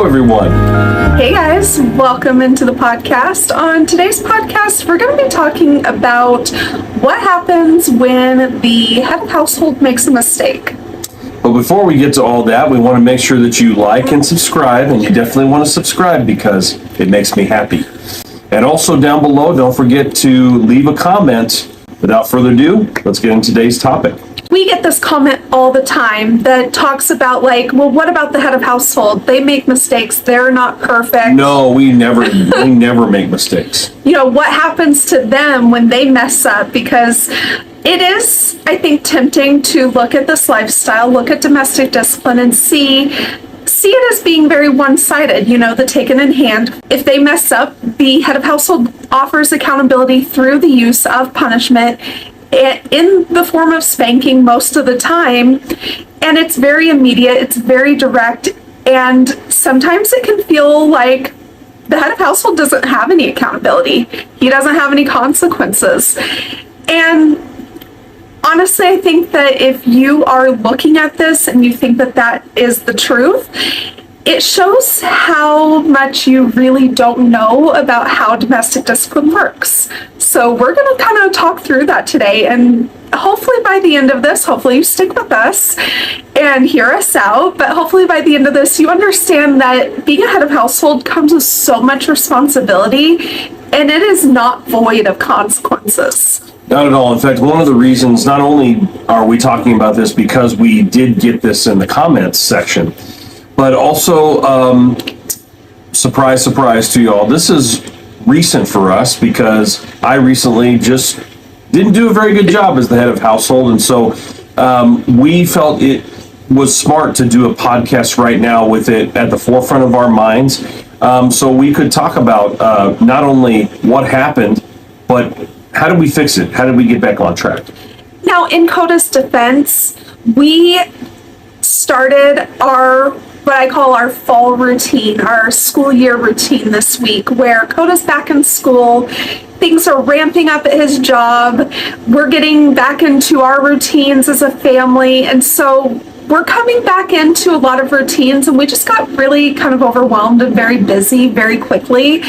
everyone. Hey guys, welcome into the podcast. On today's podcast, we're going to be talking about what happens when the head of household makes a mistake. But before we get to all that, we want to make sure that you like and subscribe, and you definitely want to subscribe because it makes me happy. And also down below, don't forget to leave a comment. Without further ado, let's get into today's topic. We get this comment all the time that talks about well, what about the head of household? They make mistakes. They're not perfect. No, we never make mistakes. What happens to them when they mess up? Because it is, I think, tempting to look at this lifestyle, look at domestic discipline and see it as being very one-sided, the taken in hand. If they mess up, the head of household offers accountability through the use of punishment in the form of spanking most of the time, and it's very immediate, it's very direct, and sometimes it can feel like the head of household doesn't have any accountability. He doesn't have any consequences. And honestly, I think that if you are looking at this and you think that that is the truth, it shows how much you really don't know about how domestic discipline works. So we're going to kind of talk through that today, and hopefully by the end of this, hopefully you stick with us and hear us out, but hopefully by the end of this you understand that being a head of household comes with so much responsibility, and it is not void of consequences. Not at all. In fact, one of the reasons, not only are we talking about this because we did get this in the comments section, but also, surprise, surprise to y'all, this is recent for us because I recently just didn't do a very good job as the head of household. And so we felt it was smart to do a podcast right now with it at the forefront of our minds, so we could talk about not only what happened, but how did we fix it? How did we get back on track? Now, in Coda's defense, we started what I call our fall routine, our school year routine this week, where Coda's back in school, things are ramping up at his job, we're getting back into our routines as a family, and so we're coming back into a lot of routines, and we just got really kind of overwhelmed and very busy very quickly.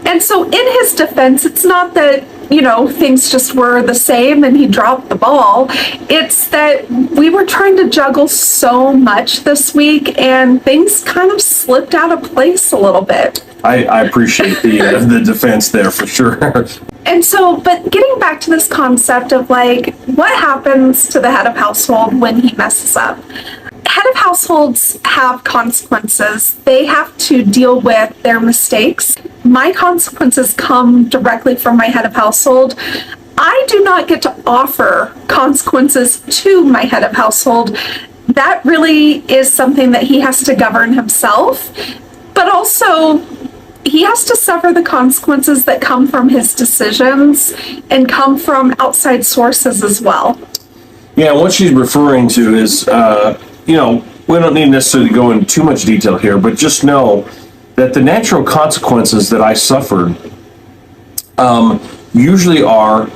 And so in his defense, it's not that things just were the same and he dropped the ball. It's that we were trying to juggle so much this week and things kind of slipped out of place a little bit. I appreciate the defense there for sure. And so, but getting back to this concept of what happens to the head of household when he messes up? Head of households have consequences. They have to deal with their mistakes. My consequences come directly from my head of household. I do not get to offer consequences to my head of household. That really is something that he has to govern himself, but also he has to suffer the consequences that come from his decisions and come from outside sources as well. Yeah, what she's referring to is, we don't need necessarily to go into too much detail here, but just know that the natural consequences that I suffered usually are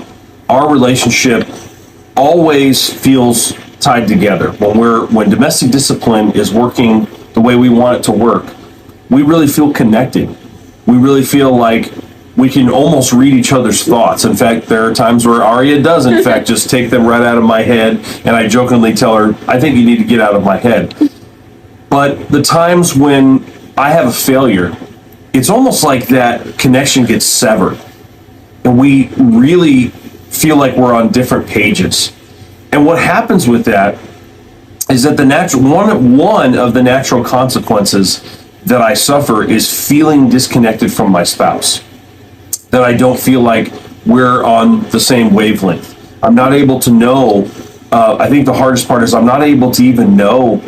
our relationship always feels tied together. When domestic discipline is working the way we want it to work, we really feel connected. We really feel like we can almost read each other's thoughts. In fact, there are times where Aria does, in fact, just take them right out of my head, and I jokingly tell her, I think you need to get out of my head. But the times when I have a failure, it's almost like that connection gets severed, and we really feel like we're on different pages. And what happens with that is that one of the natural consequences that I suffer is feeling disconnected from my spouse. That I don't feel like we're on the same wavelength. I'm not able to know, I think the hardest part is I'm not able to even know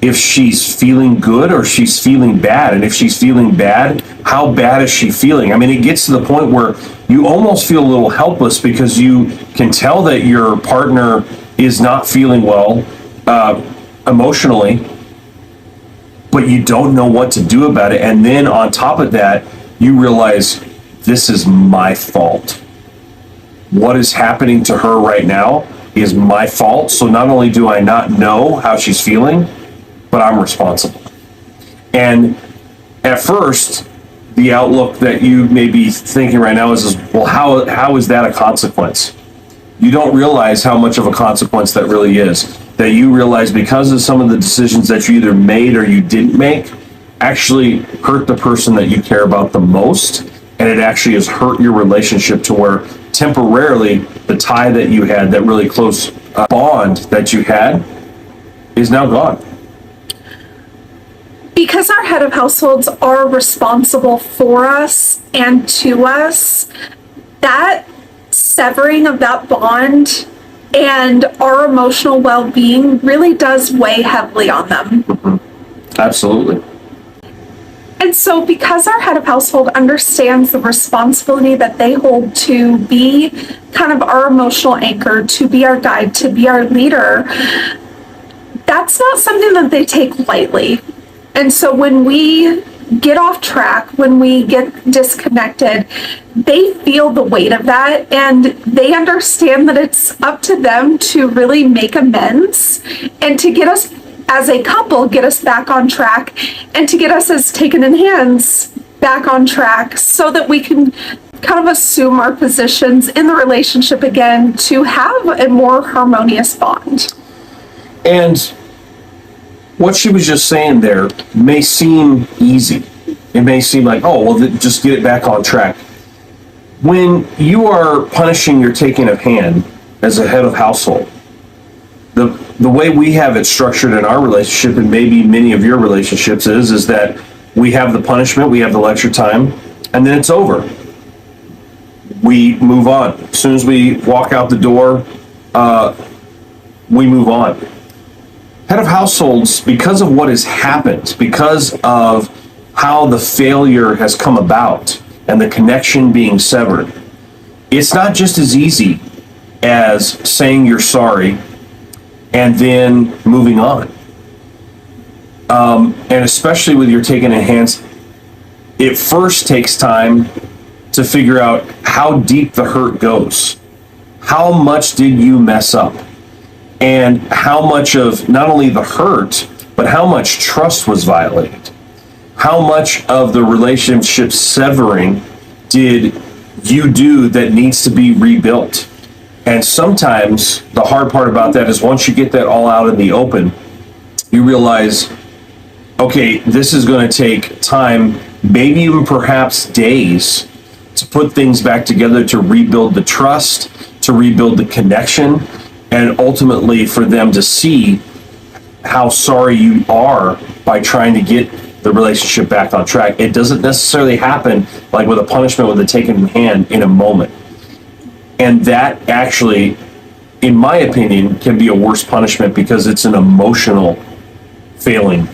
if she's feeling good or she's feeling bad. And if she's feeling bad, how bad is she feeling? I mean, it gets to the point where you almost feel a little helpless because you can tell that your partner is not feeling well emotionally, but you don't know what to do about it. And then on top of that, you realize this is my fault. What is happening to her right now is my fault. So not only do I not know how she's feeling, but I'm responsible. And at first, the outlook that you may be thinking right now is well, how is that a consequence? You don't realize how much of a consequence that really is. That you realize because of some of the decisions that you either made or you didn't make actually hurt the person that you care about the most, and it actually has hurt your relationship to where temporarily the tie that you had, that really close bond that you had, is now gone. Because our head of households are responsible for us and to us, that severing of that bond and our emotional well-being really does weigh heavily on them. Mm-hmm. Absolutely. And so because our head of household understands the responsibility that they hold to be kind of our emotional anchor, to be our guide, to be our leader, that's not something that they take lightly. And so when we get off track, when we get disconnected, they feel the weight of that, and they understand that it's up to them to really make amends and to get us as a couple, get us back on track, and to get us as taken in hands back on track so that we can kind of assume our positions in the relationship again to have a more harmonious bond. And what she was just saying there may seem easy. It may seem like, oh, well, just get it back on track. When you are punishing your taking of hand as a head of household, the way we have it structured in our relationship, and maybe many of your relationships is that we have the punishment, we have the lecture time, and then it's over. We move on. As soon as we walk out the door, we move on. Head of households, because of what has happened, because of how the failure has come about and the connection being severed, it's not just as easy as saying you're sorry and then moving on. And especially with your taking in hands, it first takes time to figure out how deep the hurt goes. How much did you mess up? And how much of not only the hurt, but how much trust was violated? How much of the relationship severing did you do that needs to be rebuilt? And sometimes the hard part about that is once you get that all out in the open, you realize, okay, this is going to take time, maybe even perhaps days, to put things back together, to rebuild the trust, to rebuild the connection, and ultimately for them to see how sorry you are by trying to get the relationship back on track. It doesn't necessarily happen like with a punishment with a taken in hand in a moment. And that actually, in my opinion, can be a worse punishment because it's an emotional failing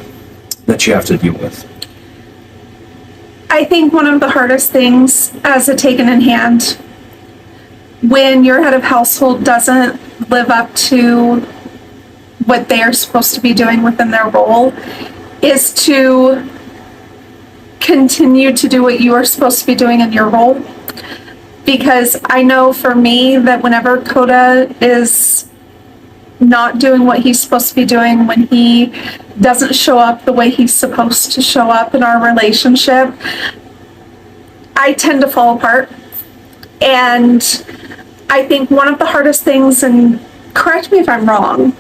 that you have to deal with. I think one of the hardest things as a taken in hand, when your head of household doesn't live up to what they are supposed to be doing within their role, is to continue to do what you are supposed to be doing in your role. Because I know for me that whenever Coda is not doing what he's supposed to be doing, when he doesn't show up the way he's supposed to show up in our relationship, I tend to fall apart. And I think one of the hardest things, and correct me if I'm wrong,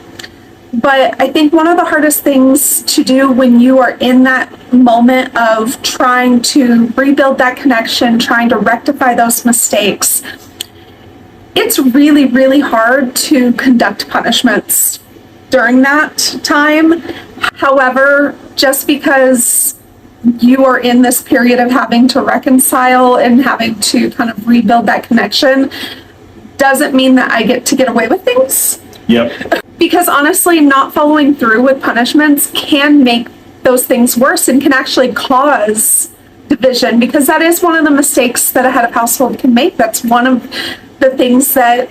but I think one of the hardest things to do when you are in that moment of trying to rebuild that connection, trying to rectify those mistakes, it's really, really hard to conduct punishments during that time. However, just because you are in this period of having to reconcile and having to kind of rebuild that connection doesn't mean that I get to get away with things. Yep. Because honestly, not following through with punishments can make those things worse and can actually cause division, because that is one of the mistakes that a head of household can make. That's one of the things that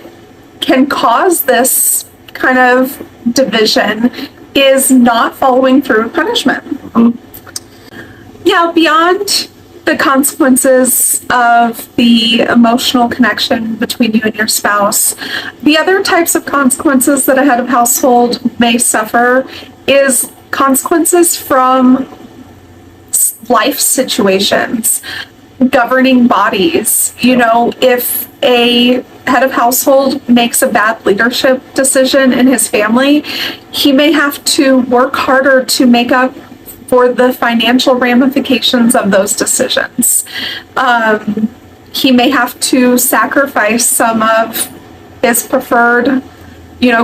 can cause this kind of division, is not following through with punishment. Mm-hmm. Yeah, beyond the consequences of the emotional connection between you and your spouse, the other types of consequences that a head of household may suffer is consequences from life situations, governing bodies. If a head of household makes a bad leadership decision in his family, he may have to work harder to make up for the financial ramifications of those decisions. He may have to sacrifice some of his preferred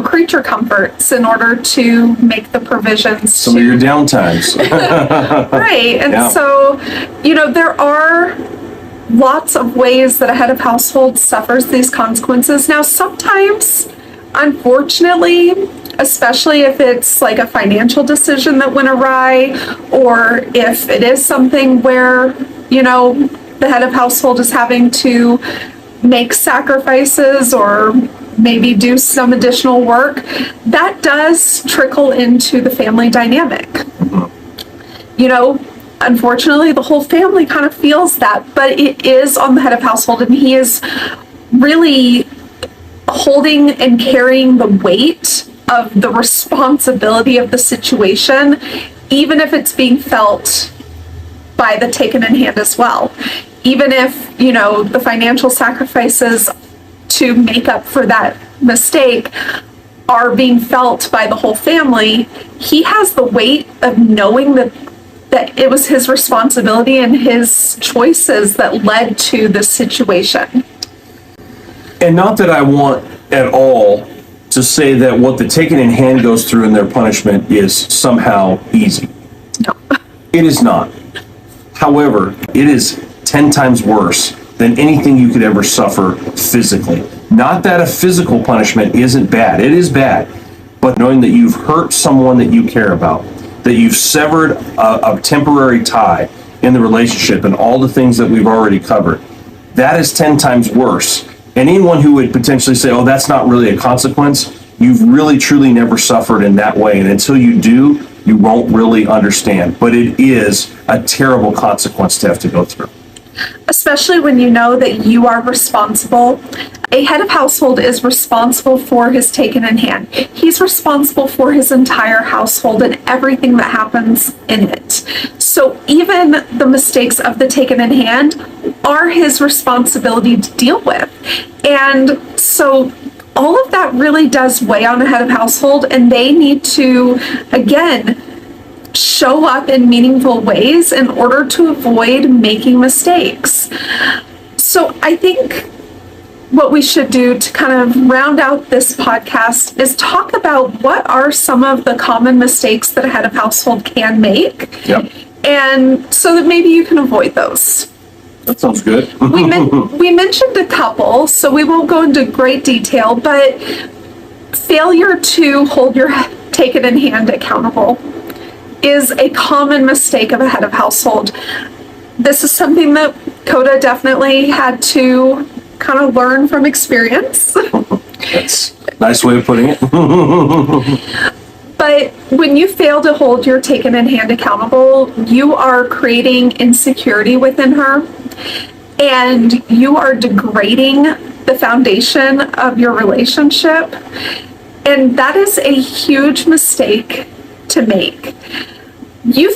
creature comforts in order to make the provisions. Some of your downtimes. Right. And Yeah. so, there are lots of ways that a head of household suffers these consequences. Now, sometimes, unfortunately, especially if it's like a financial decision that went awry, or if it is something where, the head of household is having to make sacrifices or maybe do some additional work, that does trickle into the family dynamic. Unfortunately, the whole family kind of feels that, but it is on the head of household, and he is really holding and carrying the weight of the responsibility of the situation, even if it's being felt by the taken in hand as well. Even if, the financial sacrifices to make up for that mistake are being felt by the whole family, he has the weight of knowing that it was his responsibility and his choices that led to this situation. And not that I want at all to say that what the taken in hand goes through in their punishment is somehow easy. No. It is not. However, it is 10 times worse than anything you could ever suffer physically. Not that a physical punishment isn't bad. It is bad. But knowing that you've hurt someone that you care about, that you've severed a temporary tie in the relationship and all the things that we've already covered, that is 10 times worse. And anyone who would potentially say, oh, that's not really a consequence, you've really truly never suffered in that way. And until you do, you won't really understand. But it is a terrible consequence to have to go through. Especially when you know that you are responsible. A head of household is responsible for his taken in hand. He's responsible for his entire household and everything that happens in it. So even the mistakes of the taken in hand are his responsibility to deal with. And so all of that really does weigh on a head of household, and they need to, again, show up in meaningful ways in order to avoid making mistakes. So I think what we should do to kind of round out this podcast is talk about what are some of the common mistakes that a head of household can make. Yep. And so that maybe you can avoid those. That sounds good. We mentioned a couple, so we won't go into great detail, but failure to hold your taken in hand accountable is a common mistake of a head of household. This is something that Coda definitely had to kind of learn from experience. That's a nice way of putting it. But when you fail to hold your taken in hand accountable, you are creating insecurity within her, and you are degrading the foundation of your relationship. And that is a huge mistake to make. You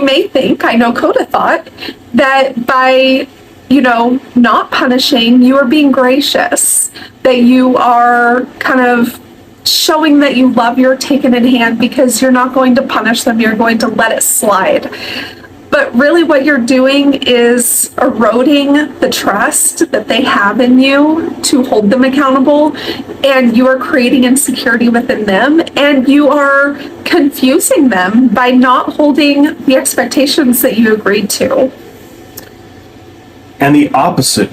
may think, I know Coda thought, that by, not punishing, you are being gracious, that you are kind of showing that you love your taken in hand because you're not going to punish them, you're going to let it slide. But really what you're doing is eroding the trust that they have in you to hold them accountable, and you are creating insecurity within them, and you are confusing them by not holding the expectations that you agreed to. And the opposite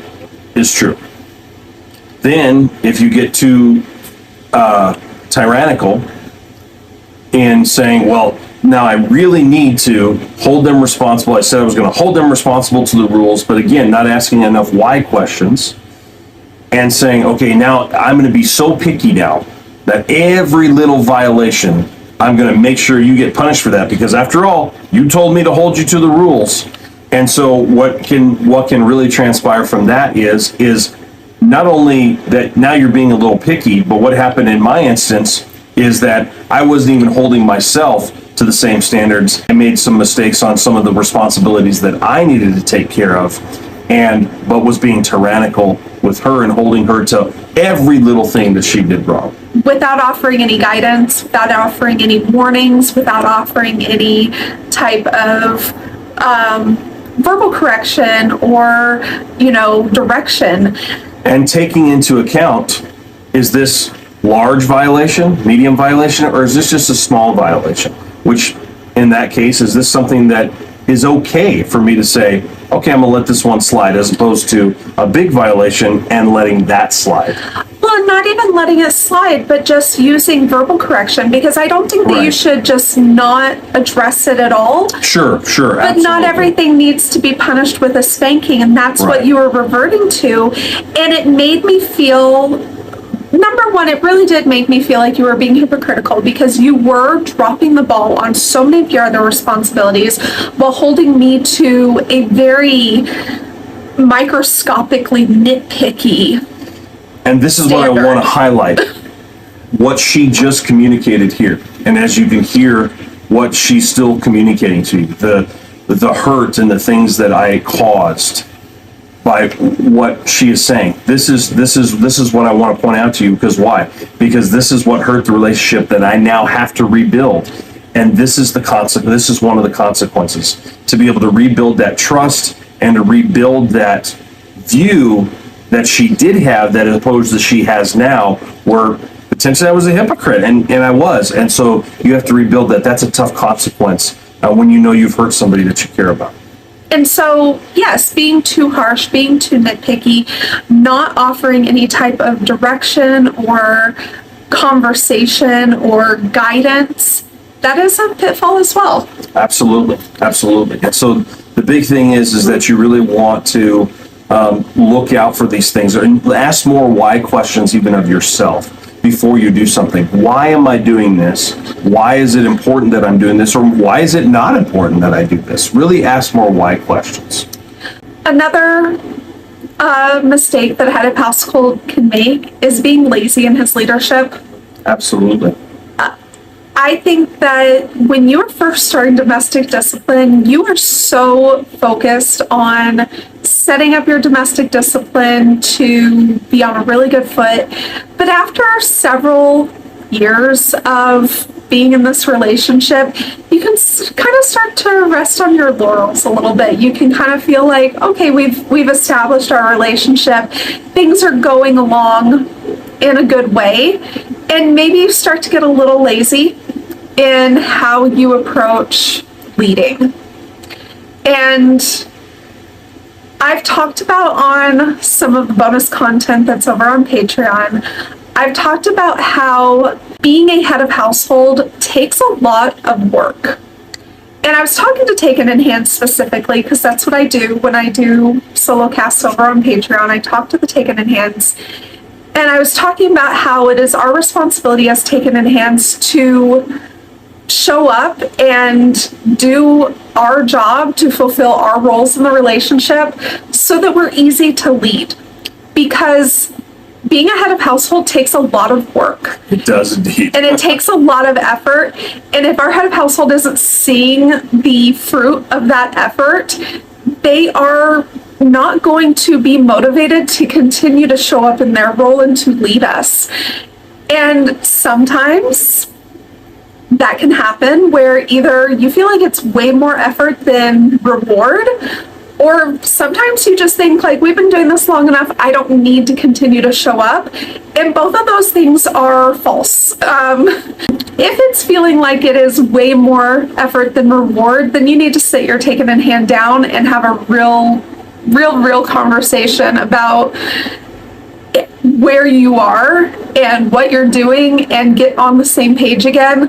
is true. Then, if you get too tyrannical in saying, well, now I really need to hold them responsible. I said I was going to hold them responsible to the rules, but again, not asking enough why questions and saying, okay, now I'm going to be so picky now that every little violation, I'm going to make sure you get punished for that, because after all, you told me to hold you to the rules. And so what can really transpire from that is not only that now you're being a little picky, but what happened in my instance is that I wasn't even holding myself to the same standards. I made some mistakes on some of the responsibilities that I needed to take care of, but was being tyrannical with her and holding her to every little thing that she did wrong. Without offering any guidance, without offering any warnings, without offering any type of verbal correction or, direction. And taking into account, is this large violation, medium violation, or is this just a small violation? Which, in that case, is this something that is okay for me to say, okay, I'm gonna let this one slide, as opposed to a big violation and letting that slide? Well, not even letting it slide, but just using verbal correction, because I don't think that you Right. should just not address it at all. Sure, But absolutely. not everything needs to be punished with a spanking, and that's what Right. you were reverting to. And it made me feel, number one, it really did make me feel like you were being hypocritical, because you were dropping the ball on so many of your other responsibilities while holding me to a very microscopically nitpicky. And this is what I Standard. want to highlight, what she just communicated here. And as you can hear, what she's still communicating to you, the hurt and the things that I caused by what she is saying. This is what I want to point out to you, because why? Because this is what hurt the relationship that I now have to rebuild. And this is this is one of the consequences, to be able to rebuild that trust and to rebuild that view that she did have, that as opposed to she has now, where potentially I was a hypocrite, and I was. And so you have to rebuild that. That's a tough consequence when you know you've hurt somebody that you care about. And so, yes, being too harsh, being too nitpicky, not offering any type of direction or conversation or guidance, that is a pitfall as well. Absolutely, absolutely. And so the big thing is that you really want to look out for these things, and ask more why questions even of yourself before you do something. Why am I doing this? Why is it important that I'm doing this? Or why is it not important that I do this? Really ask more why questions. Another mistake that a head of household can make is being lazy in his leadership. Absolutely. I think that when you're first starting domestic discipline, you are so focused on setting up your domestic discipline to be on a really good foot. But after several years of being in this relationship, you can kind of start to rest on your laurels a little bit. You can kind of feel like, okay, we've established our relationship. Things are going along in a good way. And maybe you start to get a little lazy in how you approach leading. And I've talked about on some of the bonus content that's over on Patreon, I've talked about how being a head of household takes a lot of work. And I was talking to Taken in Hand specifically, because that's what I do when I do solo casts over on Patreon. I talk to the Taken in Hands. And I was talking about how it is our responsibility as Taken in Hands to show up and do our job to fulfill our roles in the relationship so that we're easy to lead. Because being a head of household takes a lot of work. It does indeed. And it takes a lot of effort. And if our head of household isn't seeing the fruit of that effort, they are not going to be motivated to continue to show up in their role and to lead us. And sometimes that can happen where either you feel like it's way more effort than reward, or sometimes you just think like, we've been doing this long enough, I don't need to continue to show up. And both of those things are false. If it's feeling like it is way more effort than reward, then you need to sit your Taken in Hand down and have a real conversation about where you are and what you're doing and get on the same page again.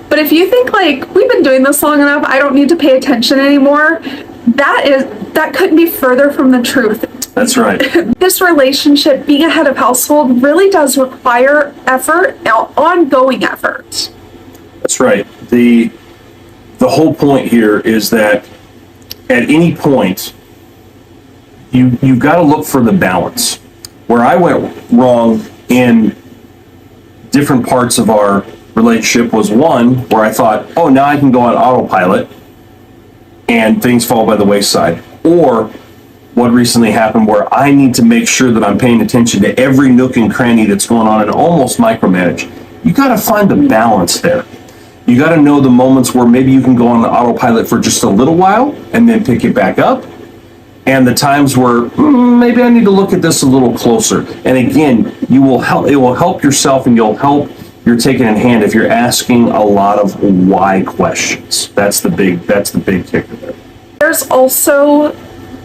But if you think like, we've been doing this long enough, I don't need to pay attention anymore, that couldn't be further from the truth. That's right. This relationship, being a head of household, really does require effort, ongoing effort. That's right. The whole point here is that at any point, you've got to look for the balance. Where I went wrong in different parts of our relationship was one where I thought, oh, now I can go on autopilot and things fall by the wayside. Or what recently happened where I need to make sure that I'm paying attention to every nook and cranny that's going on and almost micromanage. You got to find the balance there. You got to know the moments where maybe you can go on the autopilot for just a little while and then pick it back up. And the times where maybe I need to look at this a little closer. And again, it will help yourself, and you'll help your taking in hand if you're asking a lot of why questions. That's the big kicker there. There's also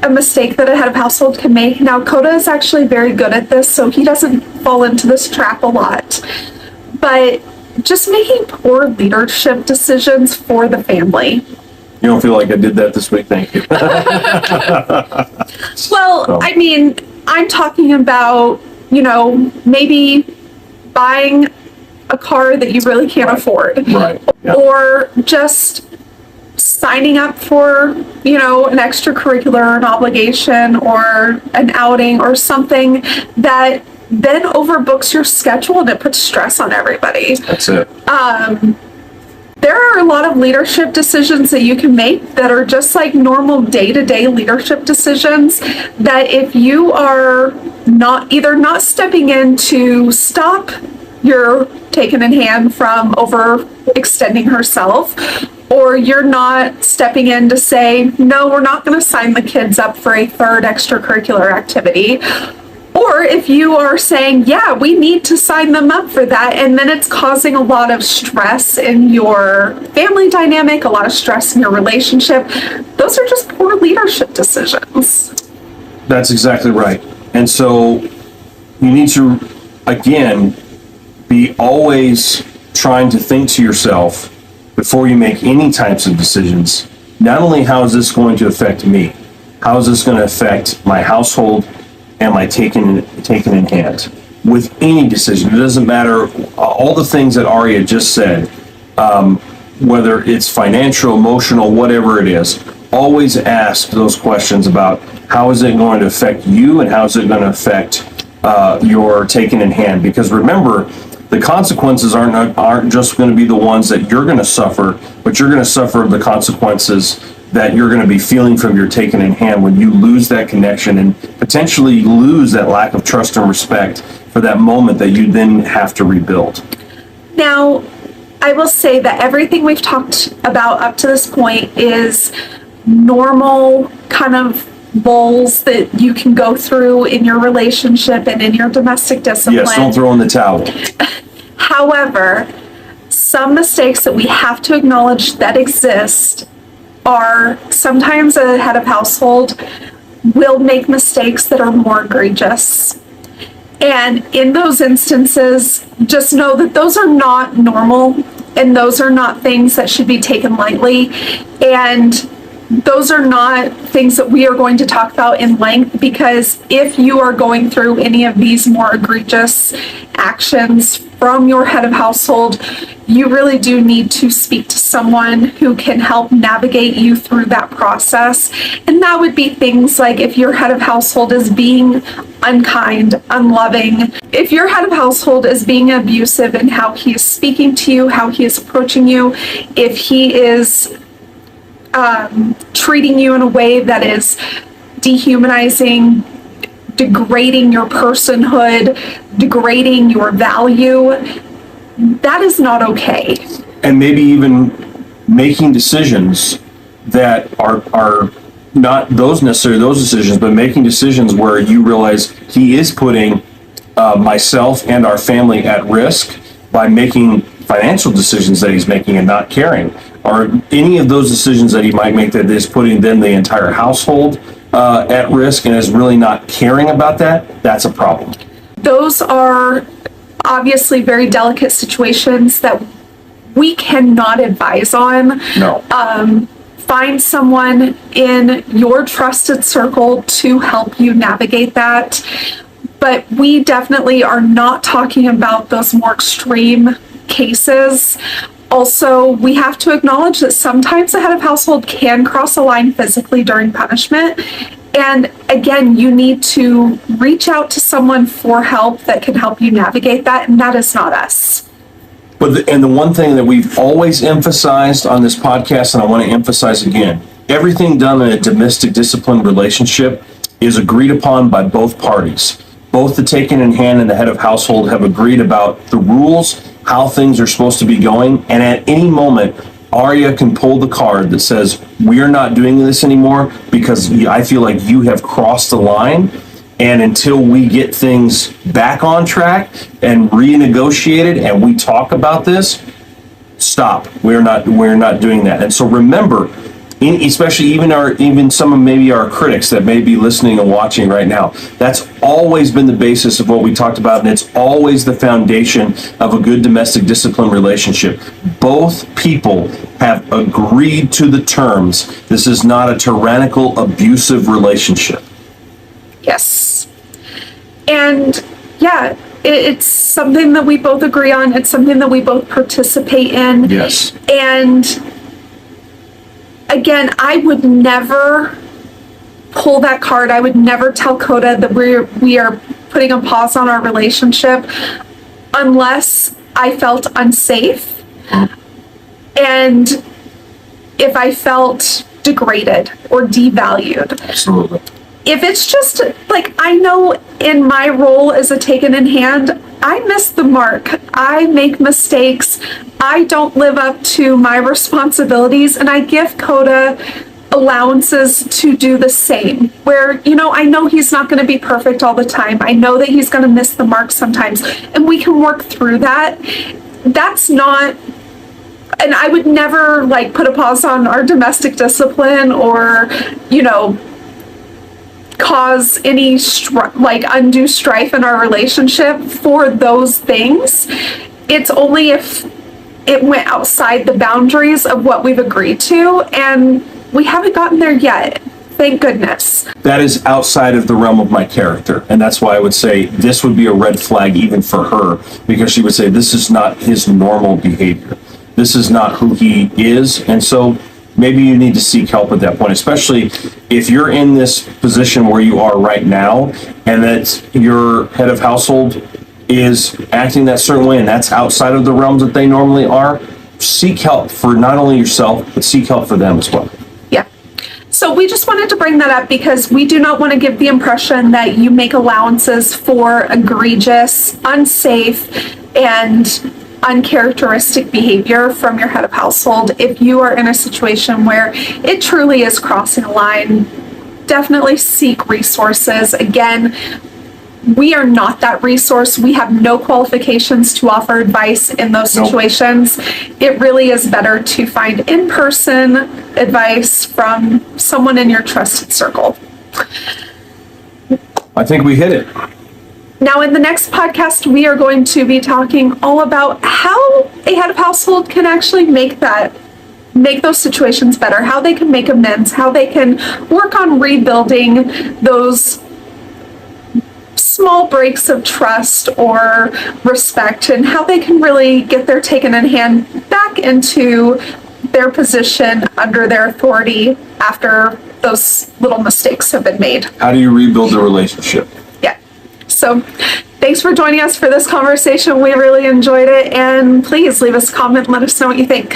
a mistake that a head of household can make. Now, Coda is actually very good at this, so he doesn't fall into this trap a lot. But just making poor leadership decisions for the family. You don't feel like I did that this week? Thank you. Well, I mean, I'm talking about, maybe buying a car that you really can't afford. Right. Yeah. Or just signing up for, an extracurricular, an obligation, or an outing, or something that then overbooks your schedule and it puts stress on everybody. That's it. There are a lot of leadership decisions that you can make that are just like normal day-to-day leadership decisions that if you are not stepping in to stop your taken in hand from overextending herself, or you're not stepping in to say, no, we're not going to sign the kids up for a third extracurricular activity. Or if you are saying, yeah, we need to sign them up for that, and then it's causing a lot of stress in your family dynamic, a lot of stress in your relationship, those are just poor leadership decisions. That's exactly right. And so you need to, again, be always trying to think to yourself before you make any types of decisions, not only how is this going to affect me, how is this going to affect my household, am I taken in hand? With any decision, it doesn't matter, all the things that Aria just said, whether it's financial, emotional, whatever it is, always ask those questions about how is it going to affect you and how is it going to affect your taken in hand? Because remember, the consequences aren't just going to be the ones that you're going to suffer, but you're going to suffer the consequences that you're going to be feeling from your taken in hand when you lose that connection and potentially lose that lack of trust and respect for that moment that you then have to rebuild. Now, I will say that everything we've talked about up to this point is normal kind of lulls that you can go through in your relationship and in your domestic discipline. Yes, don't throw in the towel. However, some mistakes that we have to acknowledge that exist are sometimes a head of household will make mistakes that are more egregious. And in those instances, just know that those are not normal and those are not things that should be taken lightly. And those are not things that we are going to talk about in length, because if you are going through any of these more egregious actions from your head of household, you really do need to speak to someone who can help navigate you through that process. And that would be things like if your head of household is being unkind, unloving, if your head of household is being abusive in how he is speaking to you, how he is approaching you, if he is treating you in a way that is dehumanizing, degrading your personhood, degrading your value, that is not okay. And maybe even making decisions that are not necessarily those decisions, but making decisions where you realize he is putting myself and our family at risk by making financial decisions that he's making and not caring, or any of those decisions that he might make that is putting then the entire household at risk and is really not caring about that. That's a problem. Those are obviously very delicate situations that we cannot advise on. No. Find someone in your trusted circle to help you navigate that. But we definitely are not talking about those more extreme cases. Also, we have to acknowledge that sometimes the head of household can cross a line physically during punishment. And again, you need to reach out to someone for help that can help you navigate that, and that is not us. And the one thing that we've always emphasized on this podcast, and I want to emphasize again, everything done in a domestic discipline relationship is agreed upon by both parties. Both the taken in hand and the head of household have agreed about the rules, how things are supposed to be going, and at any moment, Arya can pull the card that says, we are not doing this anymore because I feel like you have crossed the line. And until we get things back on track and renegotiated and we talk about this, stop. We're not doing that. And so remember, especially even some of maybe our critics that may be listening and watching right now, that's always been the basis of what we talked about, and it's always the foundation of a good domestic discipline relationship. Both people have agreed to the terms. This is not a tyrannical, abusive relationship. Yes. And yeah, it's something that we both agree on. It's something that we both participate in. Yes. And again, I would never pull that card. I would never tell Coda that we are putting a pause on our relationship unless I felt unsafe and if I felt degraded or devalued. Absolutely. If it's just like, I know in my role as a taken in hand, I miss the mark. I make mistakes. I don't live up to my responsibilities, and I give Coda allowances to do the same. Where, I know he's not going to be perfect all the time. I know that he's going to miss the mark sometimes, and we can work through that. That's not, and I would never put a pause on our domestic discipline or, cause any undue strife in our relationship for those things. It's only if it went outside the boundaries of what we've agreed to, and we haven't gotten there yet. Thank goodness. That is outside of the realm of my character, and that's why I would say this would be a red flag even for her, because she would say this is not his normal behavior. This is not who he is, and so maybe you need to seek help at that point, especially if you're in this position where you are right now and that your head of household is acting that certain way and that's outside of the realms that they normally are. Seek help for not only yourself, but seek help for them as well. Yeah. So we just wanted to bring that up because we do not want to give the impression that you make allowances for egregious, unsafe, and uncharacteristic behavior from your head of household. If you are in a situation where it truly is crossing a line, definitely seek resources. Again, we are not that resource. We have no qualifications to offer advice in those situations. It really is better to find in-person advice from someone in your trusted circle. I think we hit it. Now, in the next podcast, we are going to be talking all about how a head of household can actually make those situations better, how they can make amends, how they can work on rebuilding those small breaks of trust or respect, and how they can really get their taken in hand back into their position under their authority after those little mistakes have been made. How do you rebuild the relationship? So thanks for joining us for this conversation. We really enjoyed it. And please leave us a comment and let us know what you think.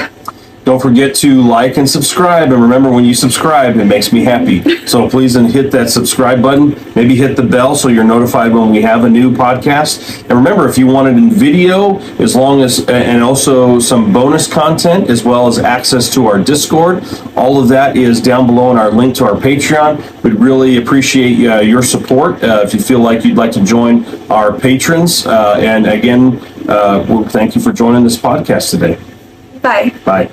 Don't forget to like and subscribe. And remember, when you subscribe, it makes me happy. So please then hit that subscribe button. Maybe hit the bell so you're notified when we have a new podcast. And remember, if you want it in video, and also some bonus content, as well as access to our Discord, all of that is down below in our link to our Patreon. We'd really appreciate your support if you feel like you'd like to join our patrons. And again, thank you for joining this podcast today. Bye. Bye.